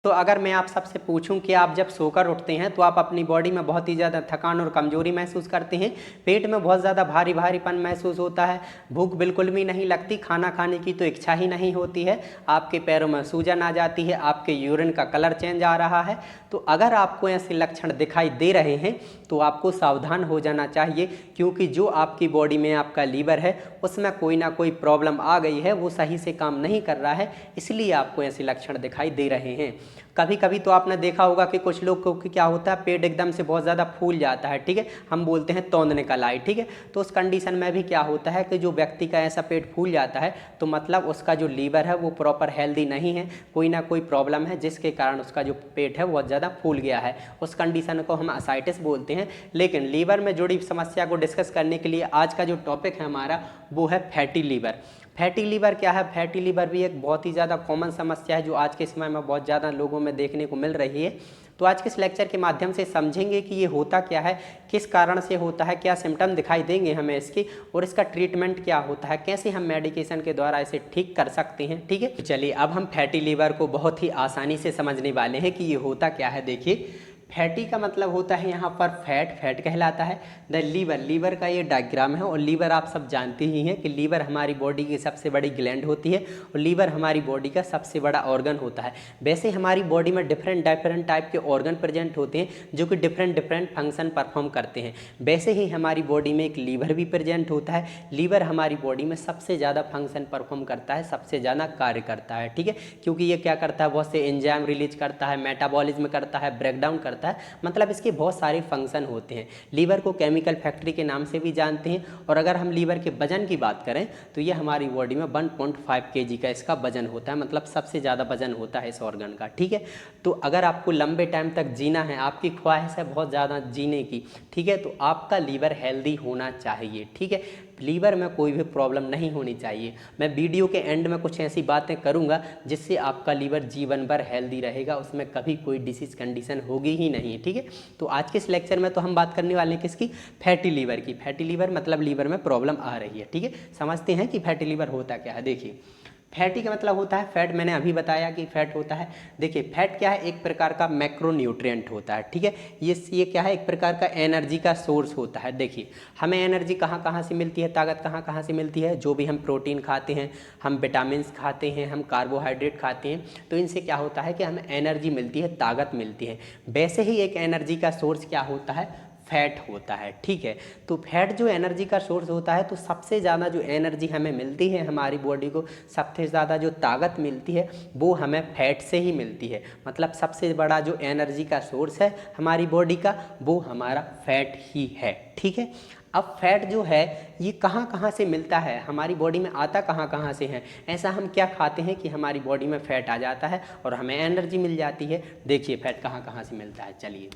तो अगर मैं आप सबसे पूछूं कि आप जब सोकर उठते हैं तो आप अपनी बॉडी में बहुत ही ज़्यादा थकान और कमजोरी महसूस करते हैं, पेट में बहुत ज़्यादा भारी भारीपन महसूस होता है, भूख बिल्कुल भी नहीं लगती, खाना खाने की तो इच्छा ही नहीं होती है, आपके पैरों में सूजन आ जाती है, आपके यूरिन का कलर चेंज आ रहा है, तो अगर आपको ऐसे लक्षण दिखाई दे रहे हैं तो आपको सावधान हो जाना चाहिए, क्योंकि जो आपकी बॉडी में आपका लीवर है उसमें कोई ना कोई प्रॉब्लम आ गई है, वो सही से काम नहीं कर रहा है, इसलिए आपको ऐसे लक्षण दिखाई दे रहे हैं। कभी कभी तो आपने देखा होगा कि कुछ लोग को क्या होता है, पेट एकदम से बहुत ज़्यादा फूल जाता है, ठीक है, हम बोलते हैं तौंद निकल आई, ठीक है। तो उस कंडीशन में भी क्या होता है कि जो व्यक्ति का ऐसा पेट फूल जाता है तो मतलब उसका जो लीवर है वो प्रॉपर हेल्दी नहीं है, कोई ना कोई प्रॉब्लम है जिसके कारण उसका जो पेट है बहुत ज़्यादा फूल गया है, उस कंडीशन को हम असाइटिस बोलते हैं। लेकिन लीवर में जुड़ी समस्या को डिस्कस करने के लिए आज का जो टॉपिक है हमारा वो है फैटी लीवर। फैटी लीवर क्या है? फैटी लीवर भी एक बहुत ही ज़्यादा कॉमन समस्या है जो आज के समय में बहुत ज़्यादा लोगों में देखने को मिल रही है। तो आज के इस लेक्चर के माध्यम से समझेंगे कि ये होता क्या है, किस कारण से होता है, क्या सिम्टम दिखाई देंगे हमें इसकी, और इसका ट्रीटमेंट क्या होता है, कैसे हम मेडिकेशन के द्वारा इसे ठीक कर सकते हैं, ठीक है। तो चलिए अब हम फैटी लीवर को बहुत ही आसानी से समझने वाले हैं कि ये होता क्या है। देखिए, फैटी का मतलब होता है यहाँ पर फैट, फैट कहलाता है। द लीवर, लीवर का ये डायग्राम है, और लीवर आप सब जानते ही हैं कि लीवर हमारी बॉडी की सबसे बड़ी ग्लैंड होती है और लीवर हमारी बॉडी का सबसे बड़ा ऑर्गन होता है। वैसे हमारी बॉडी में डिफरेंट डिफरेंट टाइप के ऑर्गन प्रेजेंट होते हैं जो कि डिफरेंट डिफरेंट फंक्शन परफॉर्म करते हैं। वैसे ही हमारी बॉडी में एक लीवर भी प्रेजेंट होता है। लीवर हमारी बॉडी में सबसे ज़्यादा फंक्शन परफॉर्म करता है, सबसे ज़्यादा कार्य करता है, ठीक है, क्योंकि ये क्या करता है, बहुत से एंजाइम रिलीज करता है, मेटाबॉलिज्म करता है, ब्रेकडाउन करता है, मतलब इसके बहुत सारे फंक्शन होते हैं। लीवर को केमिकल फैक्ट्री के नाम से भी जानते हैं। और अगर हम लीवर के वजन की बात करें तो ये हमारी बॉडी में 1.5 kg का इसका वजन होता है, मतलब सबसे ज़्यादा वजन होता है इस ऑर्गन का, ठीक है। तो अगर आपको लंबे टाइम तक जीना है, आपकी ख्वाहिश है बहुत ज़्यादा जीने की, ठीक है, तो आपका लीवर हेल्दी होना चाहिए, ठीक है, लीवर में कोई भी प्रॉब्लम नहीं होनी चाहिए। मैं वीडियो के एंड में कुछ ऐसी बातें करूंगा जिससे आपका लीवर जीवन भर हेल्दी रहेगा, उसमें कभी कोई डिसीज कंडीशन होगी ही नहीं, ठीक है। तो आज के इस लेक्चर में तो हम बात करने वाले हैं किसकी? फैटी लीवर की। फैटी लीवर मतलब लीवर में प्रॉब्लम आ रही है, ठीक है। समझते हैं कि फैटी लीवर होता क्या है। देखिए, फैटी का मतलब होता है फैट, मैंने अभी बताया कि फैट होता है। देखिए, फैट क्या है? एक प्रकार का मैक्रोन्यूट्रिएंट होता है, ठीक है। ये क्या है? एक प्रकार का एनर्जी का सोर्स होता है। देखिए, हमें एनर्जी कहाँ कहाँ से मिलती है, ताकत कहाँ कहाँ से मिलती है? जो भी हम प्रोटीन खाते हैं, हम विटामिन खाते हैं, हम कार्बोहाइड्रेट खाते हैं, तो इनसे क्या होता है कि हमें एनर्जी मिलती है, ताकत मिलती है। वैसे ही एक एनर्जी का सोर्स क्या होता है? फैट होता है, ठीक है। तो फैट जो एनर्जी का सोर्स होता है, तो सबसे ज़्यादा जो एनर्जी हमें मिलती है, हमारी बॉडी को सबसे ज़्यादा जो ताकत मिलती है वो हमें फैट से ही मिलती है। मतलब सबसे बड़ा जो एनर्जी का सोर्स है हमारी बॉडी का वो हमारा फैट ही है, ठीक है। अब फैट जो है ये कहाँ कहाँ से मिलता है, हमारी बॉडी में आता कहाँ कहाँ से है? ऐसा हम क्या खाते हैं कि हमारी बॉडी में फैट आ जाता है और हमें एनर्जी मिल जाती है? देखिए, फैट कहाँ कहाँ से मिलता है, चलिए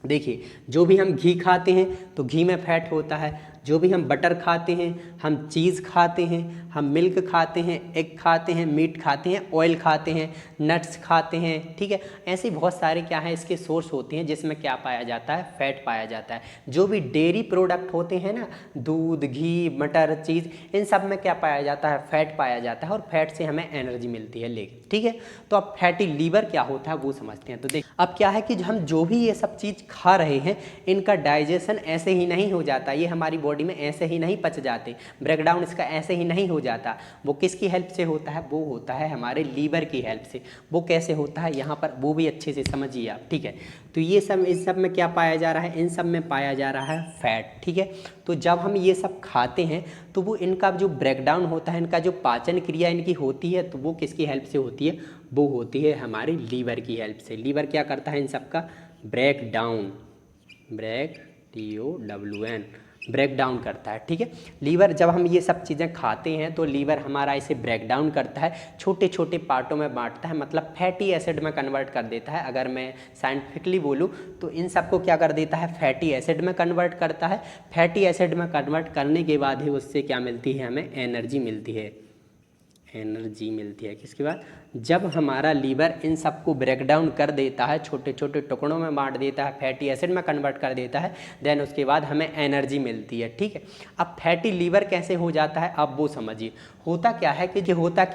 देखिए, जो भी हम घी खाते हैं तो घी में फैट होता है, जो भी हम बटर खाते हैं, हम चीज़ खाते हैं, हम मिल्क खाते हैं, एग खाते हैं, मीट खाते हैं, ऑयल खाते हैं, नट्स खाते हैं, ठीक है। ऐसे बहुत सारे क्या है इसके सोर्स होते हैं जिसमें क्या पाया जाता है? फैट पाया जाता है। जो भी डेयरी प्रोडक्ट होते हैं ना, दूध, घी, मटर, चीज़, इन सब में क्या पाया जाता है? फैट पाया जाता है, और फैट से हमें एनर्जी मिलती है, लेकिन ठीक है। तो अब फैटी लीवर क्या होता है वो समझते हैं। तो देख, अब क्या है कि हम जो भी ये सब चीज़ खा रहे हैं इनका डाइजेशन ऐसे ही नहीं हो जाता, ये हमारी बॉडी में ऐसे ही नहीं पच जाते, ब्रेकडाउन इसका ऐसे ही नहीं हो जाता। वो किसकी हेल्प से होता है? वो होता है हमारे लीवर की हेल्प से। वो कैसे होता है यहाँ पर वो भी अच्छे से समझिए आप, ठीक है। तो ये सब, इस सब में क्या पाया जा रहा है? इन सब में पाया जा रहा है फैट, ठीक है। तो जब हम ये सब खाते हैं तो वो इनका जो ब्रेकडाउन होता है, इनका जो पाचन क्रिया इनकी होती है, तो वो किसकी हेल्प से होती है? वो होती है हमारे लीवर की हेल्प से। लीवर क्या करता है? इन सब का break down, TOWN, break down करता है, ठीक है। लीवर, जब हम ये सब चीज़ें खाते हैं तो लीवर हमारा इसे ब्रेक डाउन करता है, छोटे छोटे पार्टों में बांटता है, मतलब फैटी एसिड में कन्वर्ट कर देता है। अगर मैं साइंटिफिकली बोलूँ तो इन सबको क्या कर देता है? फैटी एसिड में कन्वर्ट करता है। फैटी एसिड में कन्वर्ट करने के बाद ही उससे क्या मिलती है? हमें एनर्जी मिलती है। एनर्जी मिलती है किसके बाद? जब हमारा लीवर इन सबको ब्रेक डाउन कर देता है, छोटे छोटे टुकड़ों में बांट देता है, फैटी एसिड में कन्वर्ट कर देता है, देन उसके बाद हमें एनर्जी मिलती है। ठीक है, अब फैटी लीवर कैसे हो जाता है आप वो समझिए। होता क्या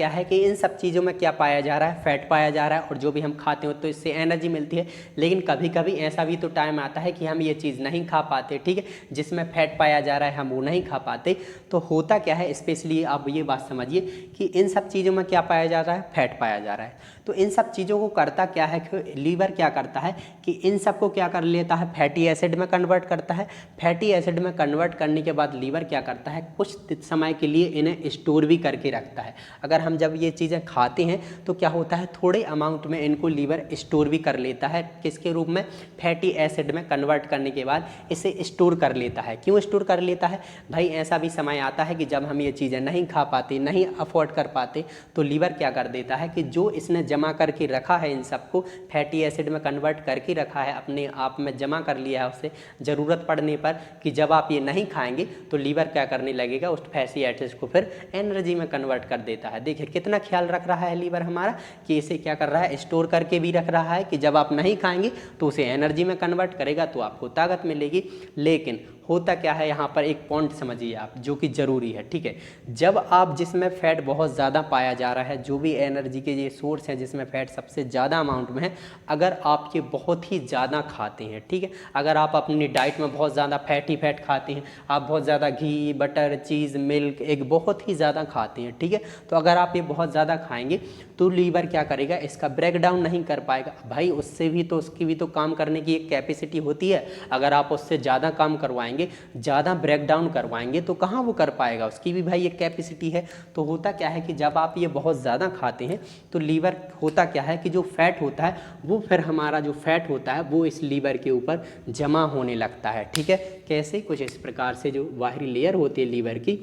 है कि इन सब चीज़ों में क्या पाया जा रहा है, फैट पाया जा रहा है, और जो भी हम खाते हो तो इससे एनर्जी मिलती है। लेकिन कभी कभी ऐसा भी तो टाइम आता है कि हम ये चीज़ नहीं खा पाते, ठीक है, जिसमें फैट पाया जा रहा है हम वो नहीं खा पाते। तो होता क्या है, स्पेशली आप ये बात समझिए कि इन सब चीज़ों में क्या पाया जा रहा है, फैट पाया जा रहा है। तो इन सब चीज़ों को करता क्या है कि लीवर क्या करता है कि इन सब को क्या कर लेता है, फैटी एसिड में कन्वर्ट करता है। फैटी एसिड में कन्वर्ट करने के बाद लीवर क्या करता है, कुछ समय के लिए इन्हें स्टोर भी करके रखता है। अगर हम जब ये चीज़ें खाते हैं तो क्या होता है, थोड़े अमाउंट में इनको लीवर स्टोर भी कर लेता है। किसके रूप में, फैटी एसिड में कन्वर्ट करने के बाद इसे स्टोर कर लेता है। क्यों स्टोर कर लेता है भाई, ऐसा भी समय आता है कि जब हम ये चीज़ें नहीं खा पाते, नहीं अफोर्ड कर पाते, तो लीवर क्या कर देता है कि जो इसने जमा करके रखा है, इन सबको फैटी एसिड में कन्वर्ट करके रखा है, अपने आप में जमा कर लिया है उसे, ज़रूरत पड़ने पर कि जब आप ये नहीं खाएंगे तो लीवर क्या करने लगेगा, उस फैटी एसिड को फिर एनर्जी में कन्वर्ट कर देता है। देखिए कितना ख्याल रख रहा है लीवर हमारा कि इसे क्या कर रहा है, स्टोर करके भी रख रहा है कि जब आप नहीं खाएंगे तो उसे एनर्जी में कन्वर्ट करेगा तो आपको ताकत मिलेगी। लेकिन होता क्या है, यहाँ पर एक पॉइंट समझिए आप जो कि ज़रूरी है। ठीक है, जब आप जिसमें फैट बहुत ज़्यादा पाया जा रहा है, जो भी एनर्जी के ये सोर्स हैं जिसमें फैट सबसे ज़्यादा अमाउंट में है, अगर आप ये बहुत ही ज़्यादा खाते हैं, ठीक है, अगर आप अपनी डाइट में बहुत ज़्यादा फैटी फैट खाते हैं, आप बहुत ज़्यादा घी, बटर, चीज़, मिल्क, एग बहुत ही ज़्यादा खाते हैं, ठीक है, तो अगर आप ये बहुत ज़्यादा खाएंगे तो लीवर क्या करेगा, इसका ब्रेक डाउन नहीं कर पाएगा। भाई उससे भी तो, उसकी भी तो काम करने की एक कैपेसिटी होती है। अगर आप उससे ज़्यादा काम करवाएंगे, ज़्यादा ब्रेक डाउन करवाएंगे तो कहाँ वो कर पाएगा, उसकी भी भाई एक कैपेसिटी है। तो होता क्या है कि जब आप ये बहुत ज़्यादा खाते हैं तो लीवर, होता क्या है कि जो फैट होता है वो फिर हमारा जो फैट होता है वो इस लीवर के ऊपर जमा होने लगता है। ठीक है, कैसे, कुछ इस प्रकार से जो बाहरी लेयर होती है लीवर की,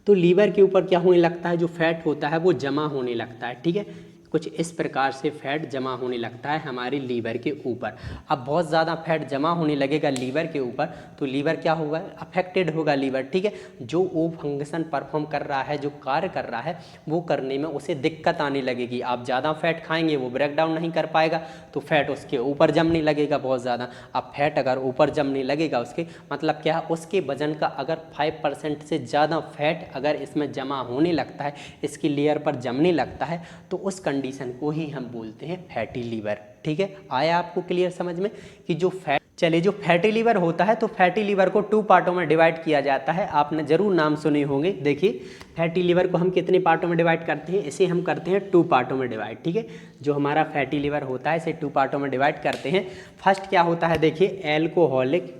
तो लीवर के ऊपर क्या होने लगता है, जो फैट होता है वो जमा होने लगता है। ठीक है, कुछ इस प्रकार से फैट जमा होने लगता है हमारे लीवर के ऊपर। अब बहुत ज़्यादा फैट जमा होने लगेगा लीवर के ऊपर तो लीवर क्या होगा, अफेक्टेड होगा लीवर। ठीक है, जो वो फंक्शन परफॉर्म कर रहा है, जो कार्य कर रहा है, वो करने में उसे दिक्कत आने लगेगी। आप ज़्यादा फैट खाएंगे वो ब्रेक डाउन नहीं कर पाएगा तो फैट उसके ऊपर जमने लगेगा बहुत ज़्यादा। अब फैट अगर ऊपर जमने लगेगा उसके मतलब क्या है, उसके वजन का अगर 5% से ज़्यादा फैट अगर इसमें जमा होने लगता है, इसकी लेयर पर जमने लगता है, तो उस कंडीशन को ही हम बोलते हैं फैटी लीवर। ठीक है, आया आपको क्लियर समझ में कि जो फैट, चलिए जो फैटी लीवर होता है तो फैटी लीवर को 2 पार्टों में डिवाइड किया जाता है। आपने जरूर नाम सुने होंगे। देखिए फैटी लीवर को हम कितने पार्टों में डिवाइड करते हैं, इसे हम करते हैं 2 पार्टों में डिवाइड। ठीक है, जो हमारा फैटी लीवर होता है इसे 2 पार्टों में डिवाइड करते हैं। फर्स्ट क्या होता है, देखिए एल्कोहलिक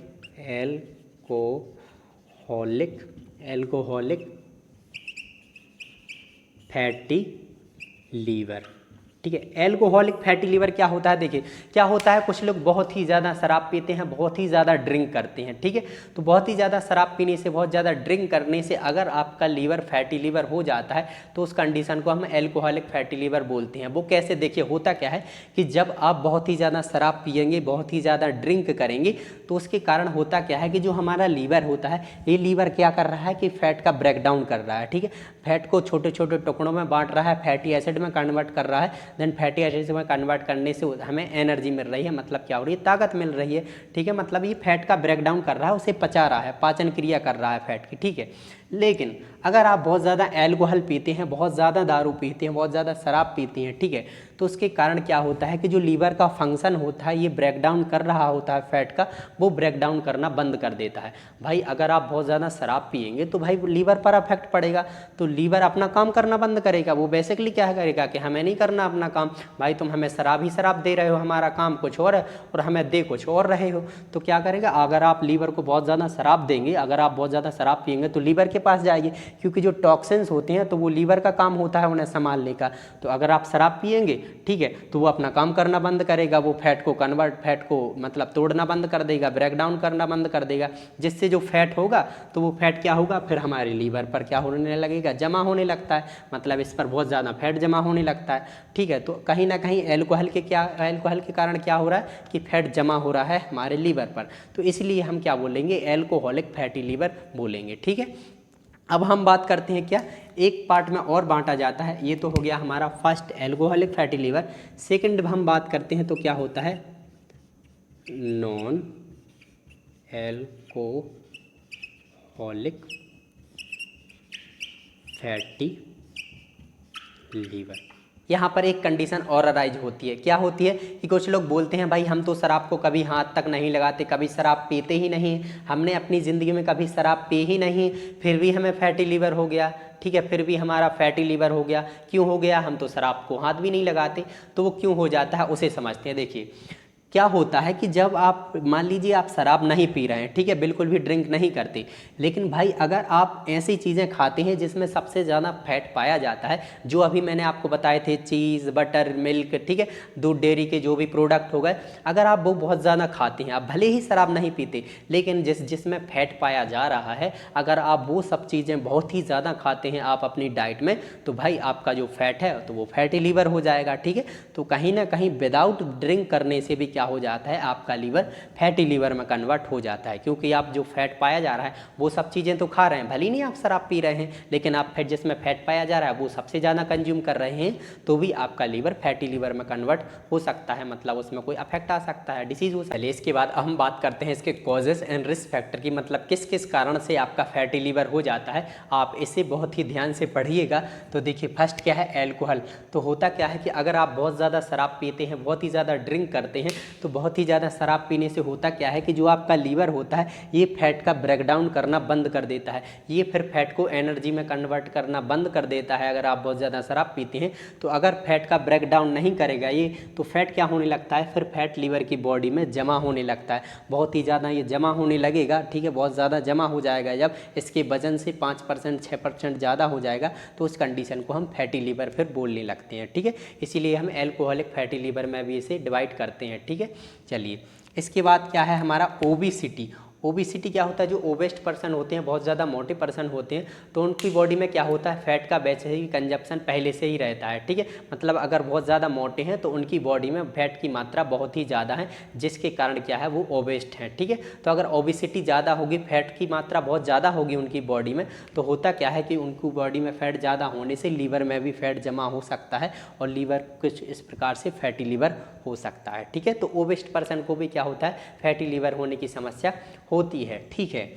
फैटी लीवर। ठीक है, एल्कोहलिक फैटी लीवर क्या होता है, देखिए क्या होता है, कुछ लोग बहुत ही ज़्यादा शराब पीते हैं, बहुत ही ज़्यादा ड्रिंक करते हैं। ठीक है, तो बहुत ही ज़्यादा शराब पीने से, बहुत ज़्यादा ड्रिंक करने से अगर आपका लीवर फैटी लीवर हो जाता है तो उस कंडीशन को हम एल्कोहलिक फैटी लीवर बोलते हैं। वो कैसे, देखिए होता क्या है कि जब आप बहुत ही ज़्यादा शराब पिएंगे, बहुत ही ज़्यादा ड्रिंक करेंगे तो उसके कारण होता क्या है कि जो हमारा लीवर होता है, ये लीवर क्या कर रहा है कि फैट का ब्रेक डाउन कर रहा है। ठीक है, फैट को छोटे छोटे टुकड़ों में बांट रहा है, फैटी एसिड में कन्वर्ट कर रहा है, देन फैटी एसिड में कन्वर्ट करने से हमें एनर्जी मिल रही है, मतलब क्या हो रही है, ताकत मिल रही है। ठीक है, मतलब ये फैट का ब्रेक डाउन कर रहा है, उसे पचा रहा है, पाचन क्रिया कर रहा है फैट की। ठीक है, लेकिन अगर आप बहुत ज़्यादा एल्कोहल पीते हैं, बहुत ज़्यादा दारू पीते हैं, बहुत ज़्यादा शराब पीते हैं, ठीक है, तो उसके कारण क्या होता है कि जो लीवर का फंक्शन होता है, ये ब्रेक डाउन कर रहा होता है फैट का, वो ब्रेक डाउन करना बंद कर देता है। भाई अगर आप बहुत ज़्यादा शराब पिएंगे तो भाई लीवर पर अफेक्ट पड़ेगा, तो लीवर अपना काम करना बंद करेगा। वो बेसिकली क्या करेगा कि हमें नहीं करना अपना काम, भाई तुम हमें शराब ही शराब दे रहे हो, हमारा काम कुछ और है और हमें दे कुछ और रहे हो। तो क्या करेगा, अगर आप लीवर को बहुत ज़्यादा शराब देंगे, अगर आप बहुत ज़्यादा शराब पिएंगे तो लीवर के पास जाएगी, क्योंकि जो टॉक्सिन्स होते हैं तो वो लीवर का काम होता है उन्हें संभालने का। तो अगर आप शराब पिएंगे, ठीक है, तो वो अपना काम करना बंद करेगा, वो फैट को मतलब तोड़ना बंद कर देगा, ब्रेक डाउन करना बंद कर देगा, जिससे जो फैट होगा तो वो फैट क्या होगा, फिर हमारे लीवर पर क्या होने लगेगा, जमा होने लगता है, मतलब इस पर बहुत ज़्यादा फैट जमा होने लगता है। ठीक है, तो कहीं ना कहीं एल्कोहल के कारण क्या हो रहा है कि फैट जमा हो रहा है हमारे लीवर पर, तो इसलिए हम क्या बोलेंगे, एल्कोहलिक फैटी लीवर बोलेंगे। ठीक है, अब हम बात करते हैं क्या, एक पार्ट में और बांटा जाता है। ये तो हो गया हमारा first alcoholic fatty liver. Second हम बात करते हैं तो क्या होता है, नॉन एल्कोहलिक फैटी लीवर। यहाँ पर एक कंडीशन और अराइज होती है। क्या होती है कि कुछ लोग बोलते हैं भाई हम तो शराब को कभी हाथ तक नहीं लगाते, कभी शराब पीते ही नहीं, हमने अपनी ज़िंदगी में कभी शराब पी ही नहीं, फिर भी हमें फैटी लीवर हो गया। ठीक है, फिर भी हमारा फैटी लीवर हो गया। क्यों हो गया? हम तो शराब को हाथ भी नहीं लगाते। तो वो क्यों हो जाता है उसे समझते हैं। देखिए क्या होता है कि जब आप मान लीजिए आप शराब नहीं पी रहे हैं, ठीक है, बिल्कुल भी ड्रिंक नहीं करते, लेकिन भाई अगर आप ऐसी चीज़ें खाते हैं जिसमें सबसे ज़्यादा फैट पाया जाता है, जो अभी मैंने आपको बताए थे, चीज़, बटर, मिल्क, ठीक है, दूध, डेयरी के जो भी प्रोडक्ट हो गए, अगर आप वो बहुत ज़्यादा खाते हैं, आप भले ही शराब नहीं पीते, लेकिन जिसमें फैट पाया जा रहा है, अगर आप वो सब चीज़ें बहुत ही ज़्यादा खाते हैं आप अपनी डाइट में, तो भाई आपका जो फैट है तो वो फैटी लीवर हो जाएगा। ठीक है, तो कहीं ना कहीं विदाउट ड्रिंक करने से भी हो जाता है, आपका लीवर फैटी लीवर में कन्वर्ट हो जाता है, क्योंकि आप जो फैट पाया जा रहा है वो सब चीज़ें तो खा रहे हैं, भले ही नहीं आप शराब पी रहे हैं, लेकिन आप फैट जिसमें फैट पाया जा रहा है वो सबसे ज़्यादा कंज्यूम कर रहे हैं, तो भी आपका लीवर फैटी लीवर में कन्वर्ट हो सकता है, मतलब उसमें कोई अफेक्ट आ सकता है, डिसीज हो सकता है। इसके बाद हम बात करते हैं इसके कॉजेस एंड रिस्क फैक्टर की, मतलब किस किस कारण से आपका फैटी लीवर हो जाता है। आप इसे बहुत ही ध्यान से पढ़िएगा। तो देखिए फर्स्ट क्या है, एल्कोहल। तो होता क्या है कि अगर आप बहुत ज़्यादा शराब पीते हैं, बहुत ही ज़्यादा ड्रिंक करते हैं, तो बहुत ही ज़्यादा शराब पीने से होता क्या है कि जो आपका लीवर होता है ये फैट का ब्रेकडाउन करना बंद कर देता है, ये फिर फैट को एनर्जी में कन्वर्ट करना बंद कर देता है। अगर आप बहुत ज़्यादा शराब पीते हैं तो अगर फैट का ब्रेकडाउन नहीं करेगा ये, तो फैट क्या होने लगता है, फिर फैट लीवर की बॉडी में जमा होने लगता है, बहुत ही ज़्यादा ये जमा होने लगेगा। ठीक है, बहुत ज़्यादा जमा हो जाएगा, जब इसके वजन से 5% 6% ज़्यादा हो जाएगा, तो उस कंडीशन को हम फैटी लीवर फिर बोलने लगते हैं। ठीक है, इसीलिए हम एल्कोहलिक फैटी लीवर में भी इसे डिवाइड करते हैं। ठीक है, चलिए इसके बाद क्या है हमारा ओबेसिटी। ओबेसिटी क्या होता है, जो ओबेस्ट पर्सन होते हैं, बहुत ज़्यादा मोटे पर्सन होते हैं, तो उनकी बॉडी में क्या होता है, फैट का वैसे ही कंजप्शन पहले से ही रहता है। ठीक है, मतलब अगर बहुत ज़्यादा मोटे हैं तो उनकी बॉडी में फैट की मात्रा बहुत ही ज़्यादा है, जिसके कारण क्या है वो ओबेस्ट हैं। ठीक है, तो अगर ओबेसिटी ज़्यादा होगी, फैट की मात्रा बहुत ज़्यादा होगी उनकी बॉडी में, तो होता क्या है कि उनकी बॉडी में फैट ज़्यादा होने से लीवर में भी फैट जमा हो सकता है और लीवर कुछ इस प्रकार से फैटी लीवर हो सकता है। ठीक है, तो ओबेस्ट पर्सन को भी क्या होता है, फैटी लीवर होने की समस्या होती है। ठीक है,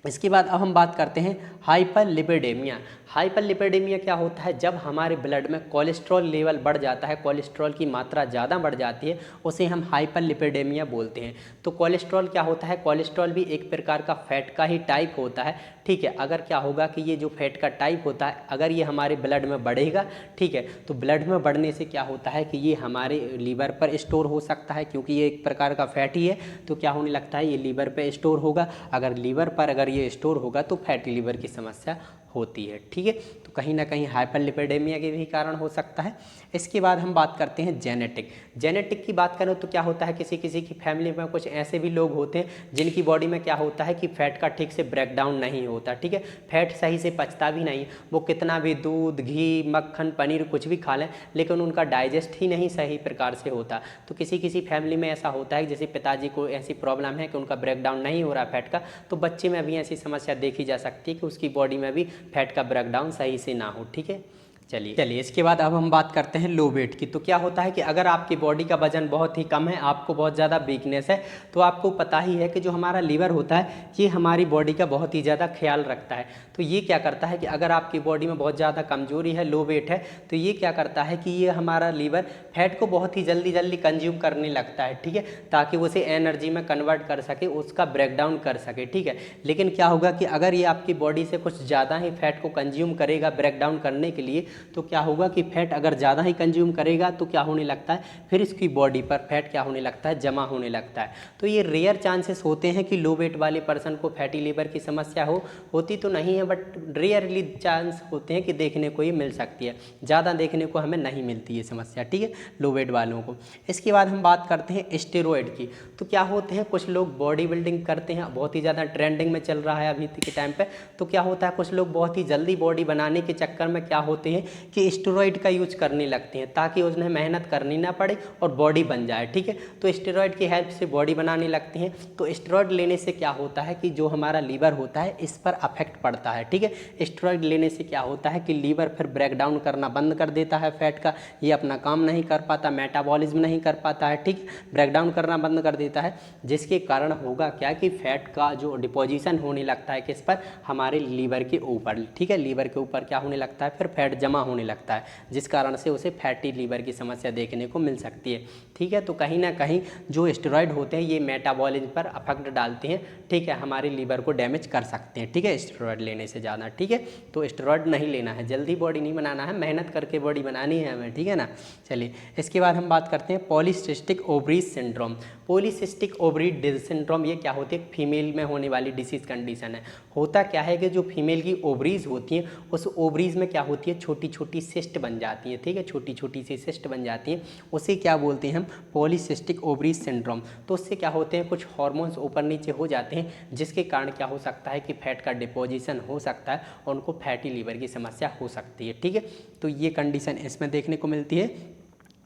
इसके बाद अब हम बात करते हैं हाइपरलिपिडेमिया। हाइपरलिपिडेमिया क्या होता है, जब हमारे ब्लड में कोलेस्ट्रॉल लेवल बढ़ जाता है, कोलेस्ट्रॉल की मात्रा ज़्यादा बढ़ जाती है, उसे हम हाइपरलिपिडेमिया बोलते हैं। तो कोलेस्ट्रॉल क्या होता है, कोलेस्ट्रॉल भी एक प्रकार का फैट का ही टाइप होता है। ठीक है, अगर क्या होगा कि ये जो फैट का टाइप होता है, अगर ये हमारे ब्लड में बढ़ेगा, ठीक है, तो ब्लड में बढ़ने से क्या होता है कि ये हमारे लीवर पर स्टोर हो सकता है, क्योंकि ये एक प्रकार का फैट ही है, तो क्या होने लगता है, ये लीवर पे स्टोर होगा। अगर लीवर पर अगर ये स्टोर होगा तो फैटी लीवर की समस्या होती है। ठीक है, तो कहीं ना कहीं हाइपरलिपिडेमिया के भी कारण हो सकता है। इसके बाद हम बात करते हैं जेनेटिक। जेनेटिक की बात करें तो क्या होता है, किसी किसी की फैमिली में कुछ ऐसे भी लोग होते हैं जिनकी बॉडी में क्या होता है कि फैट का ठीक से ब्रेकडाउन नहीं होता। ठीक है, फैट सही से पचता भी नहीं, वो कितना भी दूध, घी, मक्खन, पनीर कुछ भी खा लें, लेकिन उनका डाइजेस्ट ही नहीं सही प्रकार से होता। तो किसी किसी फैमिली में ऐसा होता है, जैसे पिताजी को ऐसी प्रॉब्लम है कि उनका ब्रेकडाउन नहीं हो रहा फैट का, तो बच्चे में भी ऐसी समस्या देखी जा सकती है कि उसकी बॉडी में भी फैट का ब्रेकडाउन सही से ना हो। ठीक है, चलिए इसके बाद अब हम बात करते हैं लो वेट की। तो क्या होता है कि अगर आपकी बॉडी का वजन बहुत ही कम है, आपको बहुत ज़्यादा वीकनेस है, तो आपको पता ही है कि जो हमारा लीवर होता है ये हमारी बॉडी का बहुत ही ज़्यादा ख्याल रखता है। तो ये क्या करता है कि अगर आपकी बॉडी में बहुत ज़्यादा कमजोरी है, लो वेट है, तो ये क्या करता है कि ये हमारा लीवर फैट को बहुत ही जल्दी जल्दी कंज्यूम करने लगता है। ठीक है, ताकि उसे एनर्जी में कन्वर्ट कर सके, उसका ब्रेकडाउन कर सके। ठीक है, लेकिन क्या होगा कि अगर ये आपकी बॉडी से कुछ ज़्यादा ही फैट को कंज्यूम करेगा ब्रेकडाउन करने के लिए, तो क्या होगा कि फैट अगर ज़्यादा ही कंज्यूम करेगा तो क्या होने लगता है, फिर इसकी बॉडी पर फैट क्या होने लगता है, जमा होने लगता है। तो ये रेयर चांसेस होते हैं कि लो वेट वाले पर्सन को फैटी लीवर की समस्या होती तो नहीं है, बट रेयरली चांस होते हैं कि देखने को ये मिल सकती है, ज़्यादा देखने को हमें नहीं मिलती है समस्या। ठीक है, लो वेट वालों को। इसके बाद हम बात करते हैं स्टेरॉयड की। तो क्या होते हैं, कुछ लोग बॉडी बिल्डिंग करते हैं, बहुत ही ज़्यादा ट्रेंडिंग में चल रहा है अभी के टाइम पे। तो क्या होता है, कुछ लोग बहुत ही जल्दी बॉडी बनाने के चक्कर में क्या होते हैं हैं कि स्टेरॉइड का यूज करने लगते हैं ताकि उन्हें मेहनत करनी ना पड़े और बॉडी बन जाए, ठीक है। तो स्टेरॉइड की हेल्प से बॉडी बनाने लगते हैं। तो स्टेरॉइड लेने से क्या होता है कि जो हमारा लीवर होता है इस पर अफेक्ट पड़ता है, ठीक है। स्टेरॉइड लेने से क्या होता है कि लीवर फिर ब्रेक डाउन करना बंद कर देता है फैट का, ये अपना काम नहीं कर पाता, मेटाबॉलिज्म नहीं कर पाता है, ठीक, ब्रेक डाउन करना बंद कर देता है, जिसके कारण होगा क्या कि फैट का जो डिपोजिशन होने लगता है किस पर, हमारे लीवर के ऊपर, ठीक है। लीवर के ऊपर क्या होने लगता है, फिर फैट जमा होने लगता है, जिस कारण से उसे फैटी लीवर की समस्या देखने को मिल सकती है, ठीक है। तो कहीं ना कहीं जो स्टेरॉइड होते हैं ये मेटाबॉलिज्म पर अफेक्ट डालते हैं, ठीक है, हमारे लीवर को डैमेज कर सकते हैं, ठीक है, स्टेरॉइड लेने से ज़्यादा, ठीक है। तो स्टेरॉइड नहीं लेना है, जल्दी बॉडी नहीं बनाना है, मेहनत करके बॉडी बनानी है हमें, ठीक है ना। चलिए इसके बाद हम बात करते हैं polycystic ovaries syndrome. Polycystic ovary syndrome ये क्या होती है, फीमेल में होने वाली डिसीज़ कंडीशन है। होता क्या है कि जो फीमेल की ओवरीज होती हैं उस ओवरीज में क्या होती है, छोटी छोटी सिस्ट बन जाती हैं, ठीक है, छोटी छोटी सी सिस्ट बन जाती हैं, उसे क्या बोलते हैं हम, पॉलीसिस्टिक ओवरीज सिंड्रोम। तो उससे क्या होते हैं, कुछ हार्मोन्स ऊपर नीचे हो जाते हैं, जिसके कारण क्या हो सकता है कि फैट का डिपोजिशन हो सकता है और उनको फैटी लीवर की समस्या हो सकती है, ठीक है। तो ये कंडीशन इसमें देखने को मिलती है।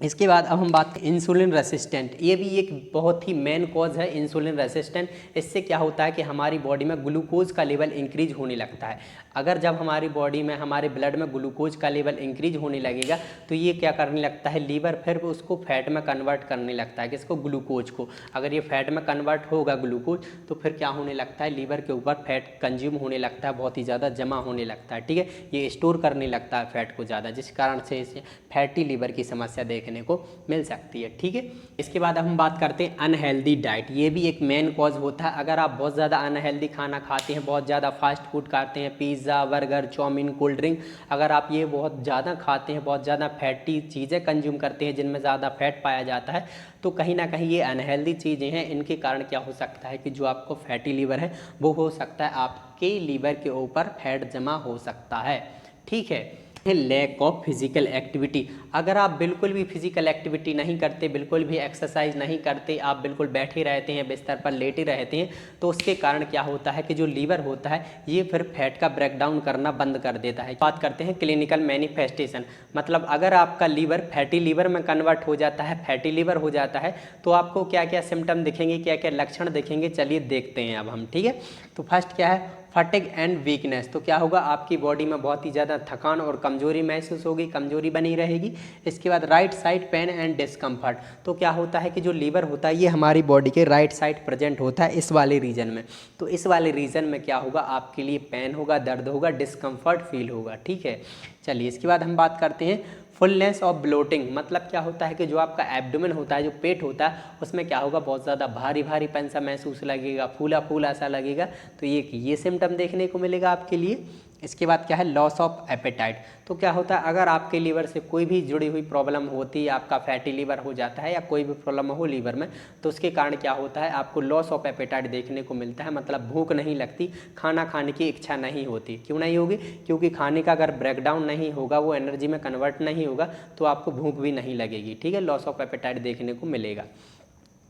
इसके बाद अब हम बात करें इंसुलिन रेसिस्टेंट, ये भी एक बहुत ही मेन कॉज है इंसुलिन रेसिस्टेंट। इससे क्या होता है कि हमारी बॉडी में ग्लूकोज का लेवल इंक्रीज होने लगता है। अगर जब हमारी बॉडी में, हमारे ब्लड में ग्लूकोज का लेवल इंक्रीज होने लगेगा तो ये क्या करने लगता है, लीवर फिर उसको फैट में कन्वर्ट करने लगता है, किसको, ग्लूकोज को। अगर ये फैट में कन्वर्ट होगा ग्लूकोज तो फिर क्या होने लगता है, लीवर के ऊपर फैट कंज्यूम होने लगता है, बहुत ही ज़्यादा जमा होने लगता है, ठीक है, ये स्टोर करने लगता है फैट को ज़्यादा, जिस कारण से इसे फैटी लीवर की समस्या देखने को मिल सकती है, ठीक है। इसके बाद अब हम बात करते हैं अनहेल्दी डाइट, ये भी एक मेन कॉज होता है। अगर आप बहुत ज़्यादा अनहेल्दी खाना खाते हैं, बहुत ज़्यादा फास्ट फूड खाते हैं, pizza, burger, chowmein, cold drink, अगर आप ये बहुत ज़्यादा खाते हैं, बहुत ज़्यादा फैटी चीज़ें कंज्यूम करते हैं जिनमें ज़्यादा फैट पाया जाता है, तो कहीं ना कहीं ये अनहेल्दी चीज़ें हैं। इनके कारण क्या हो सकता है कि जो आपको फैटी लीवर है वो हो सकता है आपके लीवर के ऊपर फैट जमा हो सकता है, ठीक है। लैक ऑफ फिजिकल एक्टिविटी, अगर आप बिल्कुल भी फिजिकल एक्टिविटी नहीं करते, बिल्कुल भी एक्सरसाइज नहीं करते, आप बिल्कुल बैठे रहते हैं, बिस्तर पर लेटे रहते हैं, तो उसके कारण क्या होता है कि जो लीवर होता है ये फिर फैट का ब्रेकडाउन करना बंद कर देता है। बात करते हैं क्लिनिकल मैनिफेस्टेशन, मतलब अगर आपका लीवर फैटी लीवर में कन्वर्ट हो जाता है, फैटी लीवर हो जाता है, तो आपको क्या क्या सिम्टम दिखेंगे, क्या क्या लक्षण दिखेंगे, चलिए देखते हैं अब हम, ठीक है। तो फर्स्ट क्या है, फटिग एंड वीकनेस, तो क्या होगा, आपकी बॉडी में बहुत ही ज़्यादा थकान और कमजोरी महसूस होगी, कमजोरी बनी रहेगी। इसके बाद right side pain and discomfort, तो क्या होता है कि जो लीवर होता है ये हमारी बॉडी के राइट साइड प्रेजेंट होता है इस वाले रीजन में, तो इस वाले रीजन में क्या होगा, आपके लिए पेन होगा, दर्द होगा, डिस्कम्फर्ट फील होगा, ठीक है। चलिए इसके बाद हम बात करते हैं फुलनेस ऑफ ब्लोटिंग, मतलब क्या होता है कि जो आपका एब्डोमेन होता है, जो पेट होता है, उसमें क्या होगा, बहुत ज़्यादा भारी भारीपन सा महसूस लगेगा, फूला फूला सा लगेगा, तो ये सिम्टम देखने को मिलेगा आपके लिए। इसके बाद क्या है, लॉस ऑफ एपेटाइट, तो क्या होता है अगर आपके लीवर से कोई भी जुड़ी हुई प्रॉब्लम होती है, आपका फैटी लीवर हो जाता है या कोई भी प्रॉब्लम हो लीवर में, तो उसके कारण क्या होता है, आपको लॉस ऑफ एपेटाइट देखने को मिलता है, मतलब भूख नहीं लगती, खाना खाने की इच्छा नहीं होती। क्यों नहीं होगी, क्योंकि खाने का अगर ब्रेकडाउन नहीं होगा, वो एनर्जी में कन्वर्ट नहीं होगा, तो आपको भूख भी नहीं लगेगी, ठीक है, लॉस ऑफ एपेटाइट देखने को मिलेगा।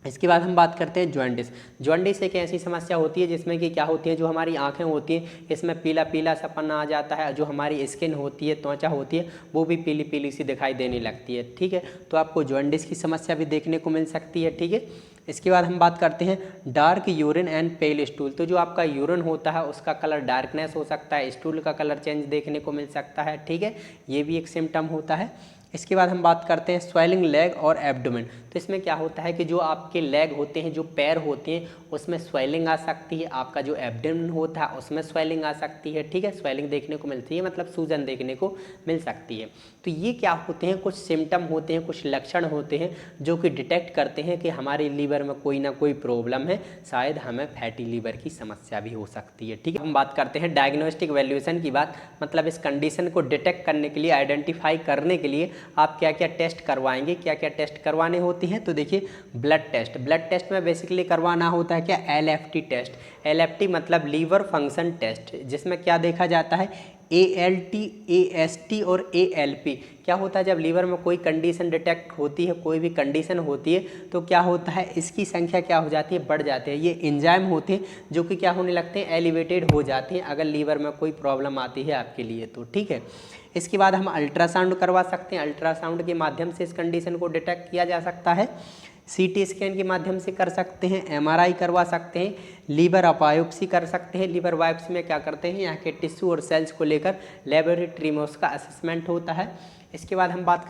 इसके बाद हम बात करते हैं जॉन्डिस। जॉन्डिस एक ऐसी समस्या होती है जिसमें कि क्या होती है, जो हमारी आंखें होती हैं इसमें पीला पीला सपन आ जाता है, जो हमारी स्किन होती है, त्वचा होती है, वो भी पीली पीली सी दिखाई देने लगती है, ठीक है। तो आपको जॉन्डिस की समस्या भी देखने को मिल सकती है, ठीक है। इसके बाद हम बात करते हैं dark urine and pale stool, तो जो आपका यूरिन होता है उसका कलर डार्कनेस हो सकता है, स्टूल का कलर चेंज देखने को मिल सकता है, ठीक है, ये भी एक सिम्टम होता है। इसके बाद हम बात करते हैं स्वेलिंग लेग और एब्डोमेन, तो इसमें क्या होता है कि जो आपके लेग होते हैं, जो पैर होते हैं, उसमें स्वेलिंग आ सकती है, आपका जो एब्डोमेन होता है उसमें स्वेलिंग आ सकती है, ठीक है, स्वेलिंग देखने को मिलती है, मतलब सूजन देखने को मिल सकती है। तो ये क्या होते हैं, कुछ सिम्टम होते हैं, कुछ लक्षण होते हैं जो कि डिटेक्ट करते हैं कि हमारे लीवर में कोई ना कोई प्रॉब्लम है, शायद हमें फैटी लीवर की समस्या भी हो सकती है, ठीक है। हम बात करते हैं डायग्नोस्टिक वैल्यूएशन की बात, मतलब इस कंडीशन को डिटेक्ट करने के लिए, आइडेंटिफाई करने के लिए आप क्या क्या टेस्ट करवाएंगे, क्या क्या टेस्ट करवाने होते हैं। तो देखिए ब्लड टेस्ट में बेसिकली करवाना होता है क्या, LFT टेस्ट। LFT मतलब लीवर फंक्शन टेस्ट, जिसमें क्या देखा जाता है, ALT, AST और ALP क्या होता है, जब लीवर में कोई कंडीशन डिटेक्ट होती है, कोई भी कंडीशन होती है, तो क्या होता है, इसकी संख्या क्या हो जाती है, बढ़ जाती है। ये एंजाइम होते हैं जो कि क्या होने लगते हैं, एलिवेटेड हो जाते हैं अगर लीवर में कोई प्रॉब्लम आती है आपके लिए तो, ठीक है। इसके बाद हम अल्ट्रासाउंड करवा सकते हैं, अल्ट्रासाउंड के माध्यम से इस कंडीशन को डिटेक्ट किया जा सकता है। CT स्कैन के माध्यम से कर सकते हैं, MRI करवा सकते हैं, लीवर बायोप्सी कर सकते हैं। लीवर बायोप्सी में क्या करते हैं, यहाँ के टिश्यू और सेल्स को लेकर लेबोरेटरी में उसका असेसमेंट होता है। इसके बाद हम बात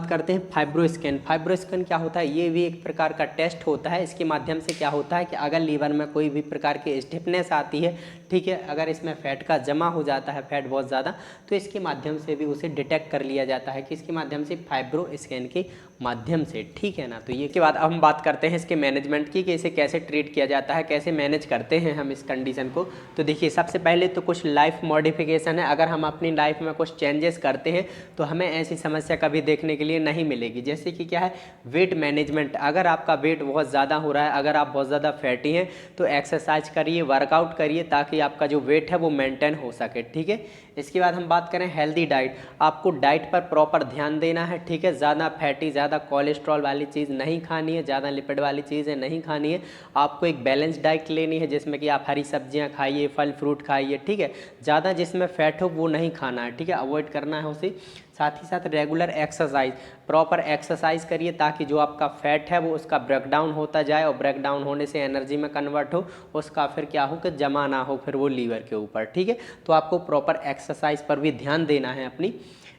करते हैं फाइब्रो स्कैन। फाइब्रो स्कैन क्या होता है, ये भी एक प्रकार का टेस्ट होता है। इसके माध्यम से क्या होता है कि अगर लीवर में कोई भी प्रकार की स्टिफनेस आती है, ठीक है, अगर इसमें फैट का जमा हो जाता है, फैट बहुत ज़्यादा, तो इसके माध्यम से भी उसे डिटेक्ट कर लिया जाता है कि इसके माध्यम से, फाइब्रो स्कैन के माध्यम से, ठीक है ना। तो ये के बाद अब हम बात करते हैं इसके मैनेजमेंट की कि इसे कैसे ट्रीट किया जाता है, कैसे मैनेज करते हैं हम इस कंडीशन को। तो देखिए, सबसे पहले तो कुछ लाइफ मॉडिफिकेशन है। अगर हम अपनी लाइफ में कुछ चेंजेस करते हैं तो हमें ऐसी समस्या कभी देखने के लिए नहीं मिलेगी। जैसे कि क्या है, वेट मैनेजमेंट। अगर आपका वेट बहुत ज़्यादा हो रहा है, अगर आप बहुत ज़्यादा फैटी हैं, तो एक्सरसाइज करिए, वर्कआउट करिए, ताकि आपका जो वेट है वो मेंटेन हो सके, ठीक है। इसके बाद हम बात करें हेल्दी डाइट। आपको डाइट पर प्रॉपर ध्यान देना है, ठीक है। ज़्यादा फैटी, ज़्यादा कोलेस्ट्रॉल वाली चीज़ नहीं खानी है, ज़्यादा लिपिड वाली चीज़ें नहीं खानी है। आपको एक बैलेंस डाइट लेनी है, जिसमें कि आप हरी सब्जियां खाइए, फल फ्रूट खाइए, ठीक है। ज़्यादा जिसमें फैट हो वो नहीं खाना है, ठीक है, अवॉइड करना है उसे। साथ ही साथ रेगुलर एक्सरसाइज, प्रॉपर एक्सरसाइज करिए, ताकि जो आपका फैट है वो उसका ब्रेकडाउन होता जाए, और ब्रेकडाउन होने से एनर्जी में कन्वर्ट हो, उसका फिर क्या हो कि जमा ना हो फिर वो लीवर के ऊपर, ठीक है। तो आपको प्रॉपर एक्सरसाइज पर भी ध्यान देना है अपनी।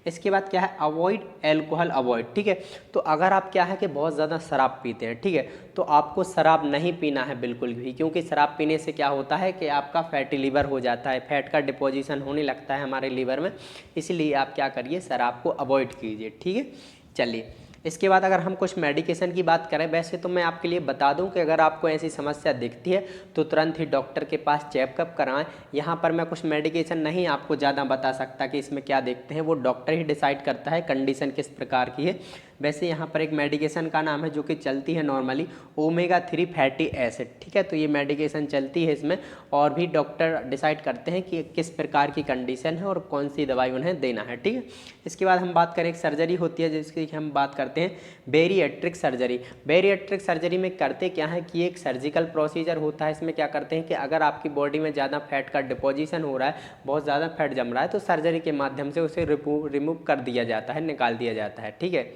इसके बाद क्या है, अवॉइड एल्कोहल अवॉइड, ठीक है। तो अगर आप क्या है कि बहुत ज़्यादा शराब पीते हैं, ठीक है, तो आपको शराब नहीं पीना है बिल्कुल भी, क्योंकि शराब पीने से क्या होता है कि आपका फैटी लीवर हो जाता है, फैट का डिपोजिशन होने लगता है हमारे लीवर में। इसलिए आप क्या करिए, शराब को अवॉइड कीजिए, ठीक है। चलिए, इसके बाद अगर हम कुछ मेडिकेशन की बात करें, वैसे तो मैं आपके लिए बता दूं कि अगर आपको ऐसी समस्या दिखती है तो तुरंत ही डॉक्टर के पास चेकअप कराएं। यहाँ पर मैं कुछ मेडिकेशन नहीं आपको ज़्यादा बता सकता कि इसमें क्या देखते हैं, वो डॉक्टर ही डिसाइड करता है कंडीशन किस प्रकार की है। वैसे यहाँ पर एक मेडिकेशन का नाम है जो कि चलती है नॉर्मली, ओमेगा 3 फैटी एसिड, ठीक है। तो ये मेडिकेशन चलती है इसमें, और भी डॉक्टर डिसाइड करते हैं कि किस प्रकार की कंडीशन है और कौन सी दवाई उन्हें देना है, ठीक है। इसके बाद हम बात करें, एक सर्जरी होती है जिसकी हम बात करते हैं बेरिएट्रिक सर्जरी। बेरिएट्रिक सर्जरी में करते क्या है कि एक सर्जिकल प्रोसीजर होता है। इसमें क्या करते हैं कि अगर आपकी बॉडी में ज़्यादा फैट का डिपोजिशन हो रहा है, बहुत ज़्यादा फैट जम रहा है, तो सर्जरी के माध्यम से उसे रिमूव कर दिया जाता है, निकाल दिया जाता है, ठीक है।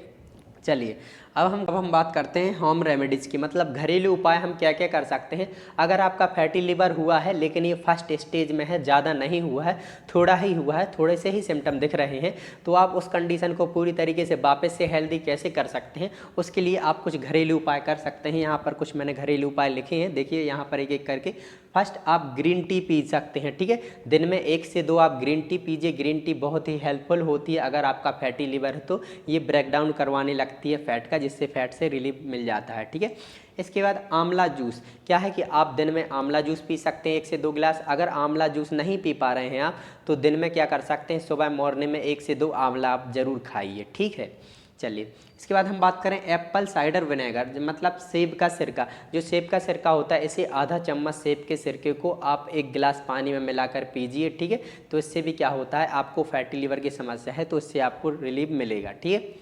चलिए, अब हम बात करते हैं होम रेमेडीज़ की, मतलब घरेलू उपाय हम क्या क्या कर सकते हैं। अगर आपका फैटी लिवर हुआ है लेकिन ये फर्स्ट स्टेज में है, ज़्यादा नहीं हुआ है, थोड़ा ही हुआ है, थोड़े से ही सिम्टम दिख रहे हैं, तो आप उस कंडीशन को पूरी तरीके से वापस से हेल्दी कैसे कर सकते हैं, उसके लिए आप कुछ घरेलू उपाय कर सकते हैं। यहाँ पर कुछ मैंने घरेलू उपाय लिखे हैं, देखिए यहाँ पर एक एक करके। फर्स्ट, आप ग्रीन टी पी सकते हैं, ठीक है। दिन में 1 से 2 आप ग्रीन टी पीजिए। ग्रीन टी बहुत ही हेल्पफुल होती है अगर आपका फैटी लिवर है तो। ये ब्रेकडाउन करवाने लगती है फैट का, जिससे फैट से रिलीफ मिल जाता है, ठीक है। इसके बाद आंवला जूस, क्या है कि आप दिन में आंवला जूस पी सकते हैं 1 से 2 गिलास। अगर आंवला जूस नहीं पी पा रहे हैं आप, तो दिन में क्या कर सकते हैं, सुबह मॉर्निंग में 1 से 2 आंवला आप जरूर खाइए, ठीक है। चलिए, इसके बाद हम बात करें एप्पल साइडर विनेगर, मतलब सेब का सिरका। जो सेब का सिरका होता है, इसे आधा चम्मच सेब के सिरके को आप 1 गिलास पानी में मिलाकर पीजिए, ठीक है। तो इससे भी क्या होता है, आपको फैटी लिवर की समस्या है तो इससे आपको रिलीफ मिलेगा, ठीक है।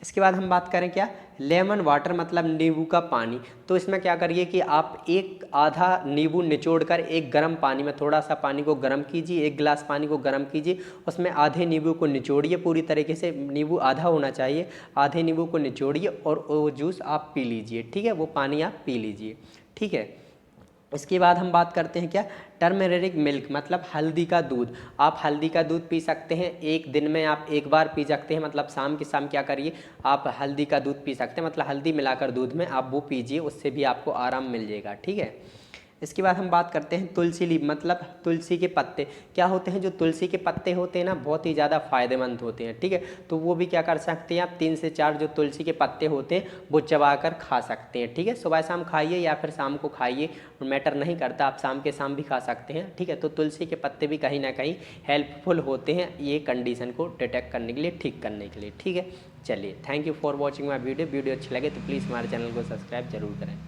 इसके बाद हम बात करें क्या, लेमन वाटर, मतलब नींबू का पानी। तो इसमें क्या करिए कि आप एक आधा नींबू निचोड़कर एक गर्म पानी में, थोड़ा सा पानी को गर्म कीजिए, 1 गिलास पानी को गर्म कीजिए, उसमें आधे नींबू को निचोड़िए पूरी तरीके से, नींबू आधा होना चाहिए, आधे नींबू को निचोड़िए और वो जूस आप पी लीजिए, ठीक है, वो पानी आप पी लीजिए, ठीक है। इसके बाद हम बात करते हैं क्या, टर्मेरिक मिल्क, मतलब हल्दी का दूध। आप हल्दी का दूध पी सकते हैं, एक दिन में आप 1 बार पी सकते हैं, मतलब शाम के शाम क्या करिए, आप हल्दी का दूध पी सकते हैं, मतलब हल्दी मिलाकर दूध में आप वो पीजिए, उससे भी आपको आराम मिल जाएगा, ठीक है। इसके बाद हम बात करते हैं तुलसी लीफ, मतलब तुलसी के पत्ते। क्या होते हैं, जो तुलसी के पत्ते होते हैं ना, बहुत ही ज़्यादा फायदेमंद होते हैं, ठीक है। तो वो भी क्या कर सकते हैं आप, 3 से 4 जो तुलसी के पत्ते होते हैं वो चबाकर खा सकते हैं, ठीक है। सुबह शाम खाइए या फिर शाम को खाइए, मैटर नहीं करता, आप शाम के शाम भी खा सकते हैं, ठीक है। तो तुलसी के पत्ते भी कहीं ना कहीं हेल्पफुल होते हैं ये कंडीशन को डिटेक्ट करने के लिए, ठीक करने के लिए, ठीक है। चलिए, thank you for watching my video. Video अच्छी लगे तो प्लीज़ हमारे चैनल को सब्सक्राइब जरूर करें।